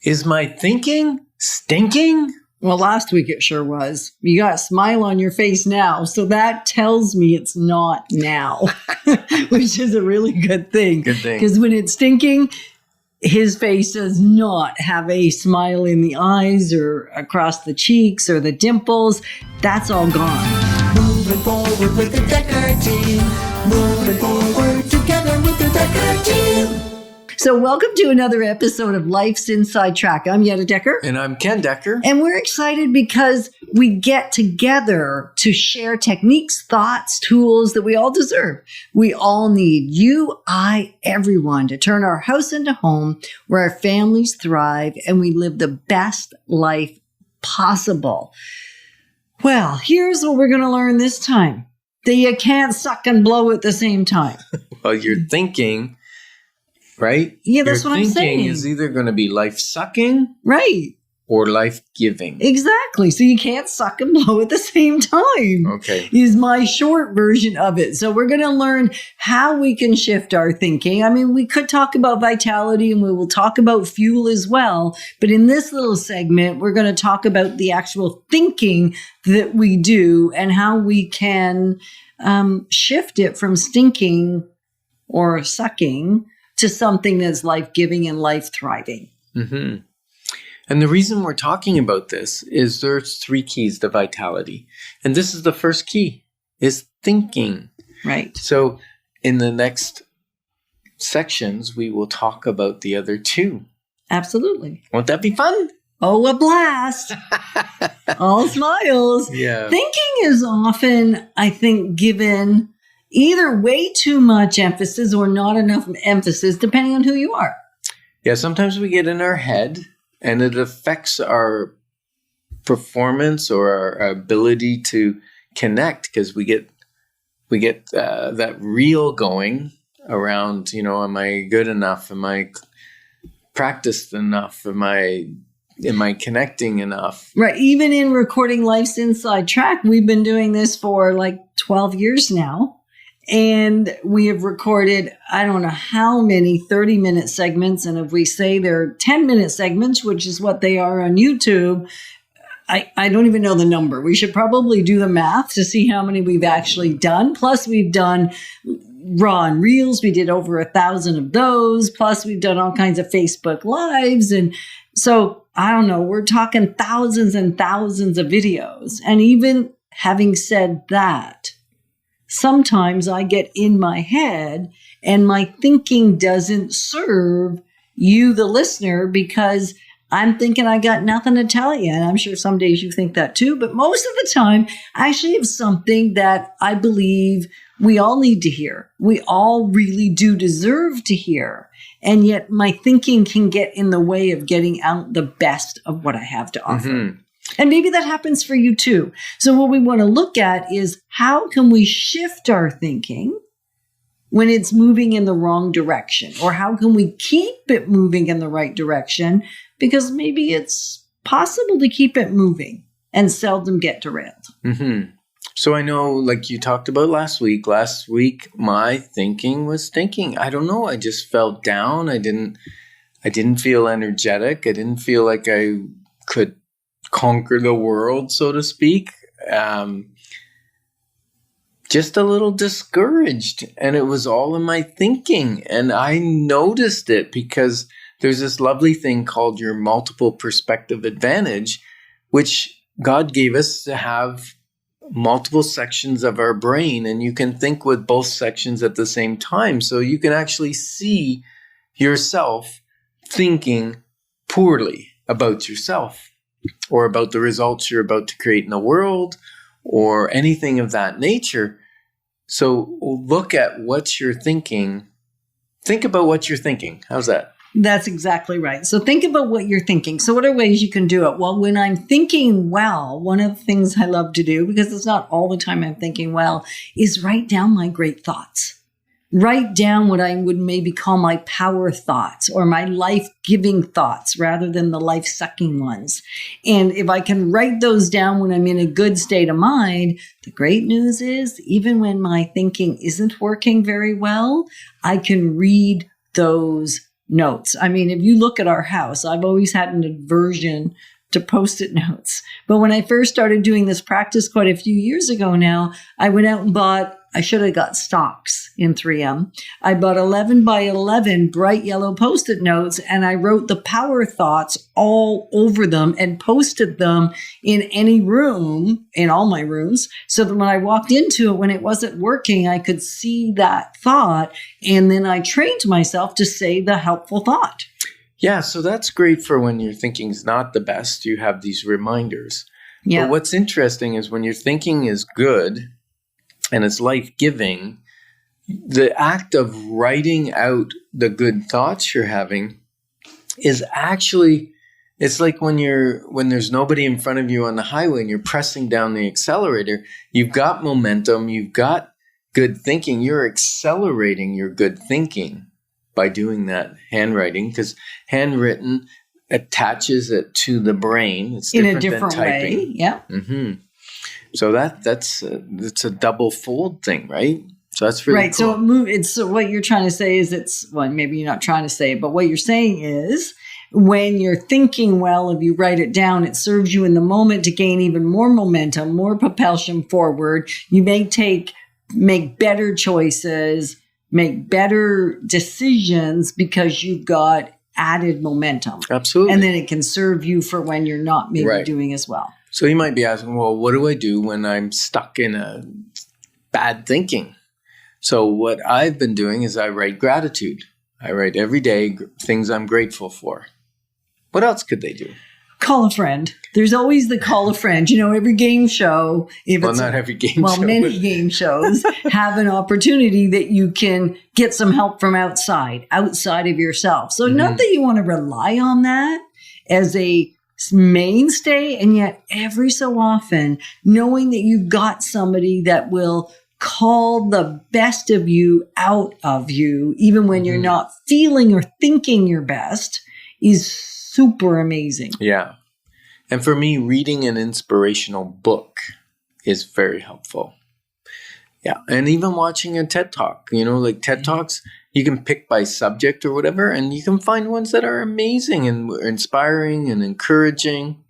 Is my thinking stinking? Well, last week it sure was. You got a smile on your face now, so that tells me it's not now, which is a really good thing. Good thing. Because when it's stinking, his face does not have a smile in the eyes or across the cheeks or the dimples. That's all gone. Moving forward with the Decker team. Moving forward together with the Decker team. So welcome to another episode of Life's Inside Track. I'm Yetta Decker. And I'm Ken Decker. And we're excited because we get together to share techniques, thoughts, tools that we all deserve. We all need you, everyone to turn our house into home where our families thrive and we live the best life possible. Well, here's what we're going to learn this time. That you can't suck and blow at the same time. Well, you're thinking... Right? Yeah, that's what I'm saying. Your thinking is either going to be life-sucking, right, or life-giving. Exactly. So you can't suck and blow at the same time. Okay. Is my short version of it. So we're going to learn how we can shift our thinking. I mean, we could talk about vitality and we will talk about fuel as well. But in this little segment, we're going to talk about the actual thinking that we do and how we can shift it from stinking or sucking to something that's life-giving and life-thriving. Mm-hmm. And the reason we're talking about this is there's 3 keys to vitality. And this is the first key, is thinking. Right. So in the next sections, we will talk about the other 2. Absolutely. Won't that be fun? Oh, a blast. All smiles. Yeah. Thinking is often, I think, given either way too much emphasis or not enough emphasis, depending on who you are. Yeah, sometimes we get in our head and it affects our performance or our ability to connect because we get that reel going around, am I good enough? Am I practiced enough? Am I connecting enough? Right. Even in recording Life's Inside Track, we've been doing this for like 12 years now. And we have recorded, I don't know how many 30-minute segments. And if we say they're 10-minute segments, which is what they are on YouTube, I don't even know the number. We should probably do the math to see how many we've actually done. Plus, we've done Raw and Reels. We did over 1,000 of those. Plus, we've done all kinds of Facebook Lives. And so, I don't know, we're talking thousands and thousands of videos. And even having said that, sometimes I get in my head and my thinking doesn't serve you, the listener, because I'm thinking I got nothing to tell you. And I'm sure some days you think that too. But most of the time, I actually have something that I believe we all need to hear. We all really do deserve to hear. And yet my thinking can get in the way of getting out the best of what I have to offer. Mm-hmm. And maybe that happens for you too. So what we want to look at is how can we shift our thinking when it's moving in the wrong direction? Or how can we keep it moving in the right direction? Because maybe it's possible to keep it moving and seldom get derailed. Mm-hmm. So I know, like you talked about last week, my thinking was stinking. I don't know. I just felt down. I didn't feel energetic. I didn't feel like I could conquer the world, so to speak. Just a little discouraged, and it was all in my thinking, and I noticed it because there's this lovely thing called your multiple perspective advantage, which God gave us to have multiple sections of our brain, and you can think with both sections at the same time, so you can actually see yourself thinking poorly about yourself, or about the results you're about to create in the world, or anything of that nature. So look at what you're thinking. Think about what you're thinking. How's that? That's exactly right. So think about what you're thinking. So what are ways you can do it? Well, when I'm thinking well, one of the things I love to do, because it's not all the time I'm thinking well, is write down my great thoughts. Write down what I would maybe call my power thoughts or my life-giving thoughts rather than the life-sucking ones. And if I can write those down when I'm in a good state of mind, the great news is even when my thinking isn't working very well, I can read those notes. I mean, if you look at our house, I've always had an aversion to Post-it notes. But when I first started doing this practice quite a few years ago now, I went out and bought, I should have got stocks in 3M. I bought 11 by 11 bright yellow Post-it notes, and I wrote the power thoughts all over them and posted them in any room, in all my rooms, so that when I walked into it, when it wasn't working, I could see that thought. And then I trained myself to say the helpful thought. Yeah, so that's great for when your thinking's not the best. You have these reminders. Yeah. But what's interesting is when your thinking is good and it's life-giving, the act of writing out the good thoughts you're having is actually, it's like when there's nobody in front of you on the highway and you're pressing down the accelerator, you've got momentum, you've got good thinking, you're accelerating your good thinking by doing that handwriting, because handwritten attaches it to the brain. It's in different a different than typing. way. Yeah. Mm-hmm. So that's a double fold thing, right? So that's really right. cool. So what you're trying to say is well, maybe you're not trying to say it, but what you're saying is when you're thinking well, if you write it down, it serves you in the moment to gain even more momentum, more propulsion forward. You may make better choices, make better decisions because you've got added momentum. Absolutely. And then it can serve you for when you're not maybe doing as well. So you might be asking, well, what do I do when I'm stuck in a bad thinking? So what I've been doing is I write gratitude. I write every day things I'm grateful for. What else could they do? Call a friend. There's always the call a friend. You know, every game show, Not every game show. Well, many game shows have an opportunity that you can get some help from outside of yourself. So not that you want to rely on that as a mainstay, and yet every so often, knowing that you've got somebody that will call the best of you out of you, even when you're not feeling or thinking your best, is super amazing. Yeah. And for me, reading an inspirational book is very helpful. Yeah. And even watching a TED Talk, like TED Talks, you can pick by subject or whatever, and you can find ones that are amazing and inspiring and encouraging.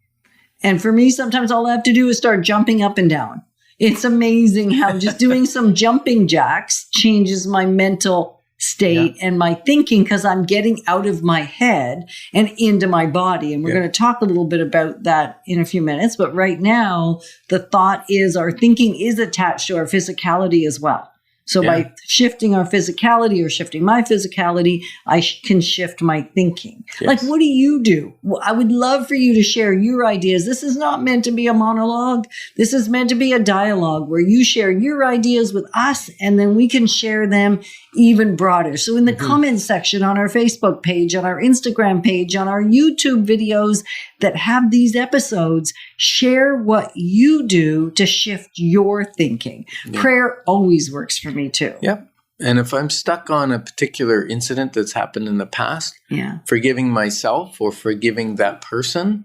And for me, sometimes all I have to do is start jumping up and down. It's amazing how just doing some jumping jacks changes my mental state and my thinking, because I'm getting out of my head and into my body. And we're going to talk a little bit about that in a few minutes. But right now, the thought is our thinking is attached to our physicality as well. So by shifting our physicality or shifting my physicality, I can shift my thinking. Yes. Like, what do you do? Well, I would love for you to share your ideas. This is not meant to be a monologue. This is meant to be a dialogue where you share your ideas with us, and then we can share them even broader. So in the comments section on our Facebook page, on our Instagram page, on our YouTube videos that have these episodes, share what you do to shift your thinking. Yeah. Prayer always works for me too. Yep. And if I'm stuck on a particular incident that's happened in the past, forgiving myself or forgiving that person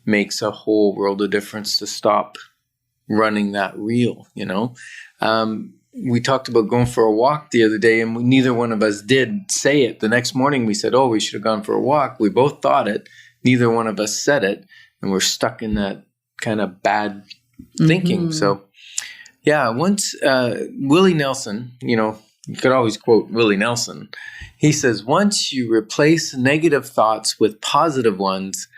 makes a whole world of difference to stop running that reel, We talked about going for a walk the other day, and neither one of us did say it. The next morning we said, we should have gone for a walk. We both thought it. Neither one of us said it. And we're stuck in that kind of bad thinking. So, once Willie Nelson, you could always quote Willie Nelson. He says, once you replace negative thoughts with positive ones,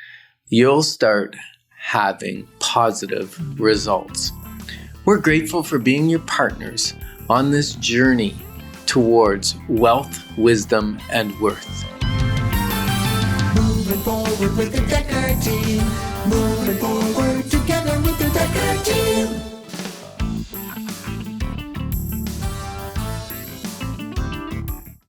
you'll start having positive results. We're grateful for being your partners on this journey towards wealth, wisdom, and worth. Moving forward with the Decker team. Moving forward together with the Decker